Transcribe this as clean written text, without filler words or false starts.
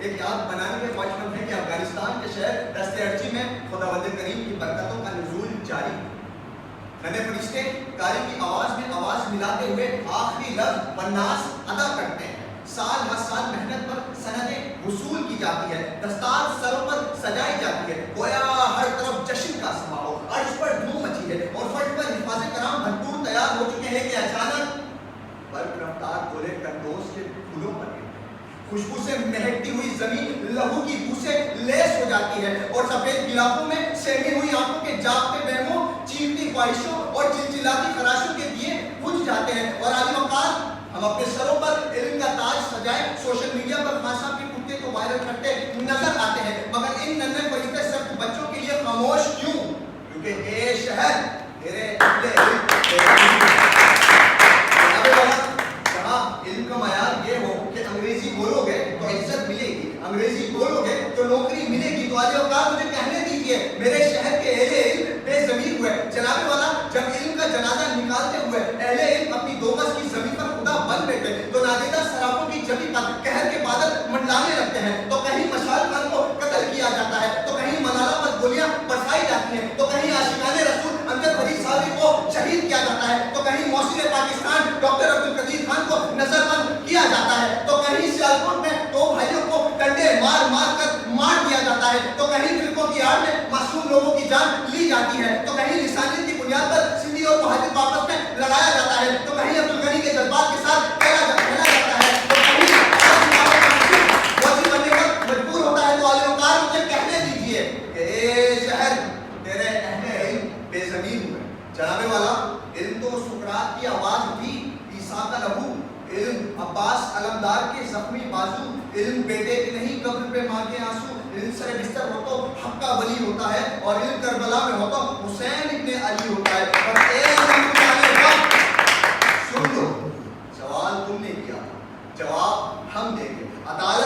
ایک یاد بنانے کے خواہش مند ہے کہ افغانستان کے شہر دست ارچی میں خداوند کریم کی برکتوں کا نزول جاری. ننے فرشتے قاری کی آواز میں آواز ملاتے ہوئے آخری لفظ والناس ادا کرتے ہیں. سال ہر سال محنت پر سندیں وصول کی جاتی ہے, دستار سروں پر سجائی جاتی ہے, گویا ہر طرف جشن کا سما ہو. عرش پر دھوم مچی ہے اور فرش پر حفاظ کرام بھرپور تیار ہو چکے ہیں کہ اچانک برق رفتار گولے کنڈوز کے پھولوں پر خوشبو سے مہکتی ہوئی زمین لہو کی بو سے لیس ہو جاتی ہے اور سفید گلافوں میں سینگی ہوئی آنکھوں کے جاگتے بہموں, چیختی خواہشوں اور چلچلاتی خراشوں کے دیے بجھ جاتے ہیں. اور عالم وقار ہم اپنے سروں پر علم کا تاج سجائے سوشل میڈیا پر خاصا کے کتے کو وائرل کرتے نظر آتے ہیں, مگر ان ننھے فرشتے صرف بچوں کے لیے خاموش کیوں؟ کیونکہ اے شہر تیرے اہل جہاں علم کا معیار یہ ہو کہ انگریزی بولو گے تو عزت ملے گی, انگریزی بولو گے تو نوکری ملے گی, تو آج اوقات مجھے کہنے دیجیے میرے شہر کے اہل علم بے ضمیر ہوئے. جناب والا جب علم کا جنازہ نکالتے ہوئے اہل علم اپنی 2 گز کی زمین پر خدا بن بیٹھے تو نادیدہ سراپوں کی جبی پر قہر کے بادل منڈلانے لگتے ہیں. تو کہیں مشال خان کو قتل کیا جاتا ہے, تو کہیں منارہ پر گولیاں برسائی جاتی ہیں, تو کہیں عاشقان رسول امجد فرید صاحب کو شہید کیا جاتا ہے, تو کہیں محسن پاکستان ڈاکٹر عبدالقدیر خان کو نظر بند کیا جاتا ہے, تو کہیں سیالکوٹ میں 2 بھائیوں کو ڈنڈے مار مار کر مار دیا جاتا ہے, تو کہیں فرقوں کی آڑ میں معصوم لوگوں کی جان لی جاتی ہے, تو کہیں لسانیت کی بنیاد پر سندھی اور مہاجر واپس میں لڑایا جاتا ہے, تو کہیں عبدالغنی کے جذبات کے ساتھ کھیلا جاتا ہے, تو کہیں بننے پر مجبور ہوتا ہے. تو عالم وقار مجھے کہنے دیجیے کہ اے شہر تیرے اہل علم بے ضمیر ہوئے. جناب والا علم تو سقراط کی آواز تھی, عیسیٰ کا لہو, علم عباس علمدار کے زخمی بازو, علم بیٹے کے نہیں قبر پہ ماں کے آنسو, علم سر بستر ہو تو حق کا ولی ہوتا ہے, اور علم کربلا میں ہو تو حسین ابن علی ہوتا ہے. اور اے علم والے وقت سن لو, سوال تم نے کیا, جواب ہم دیں گے. عدالت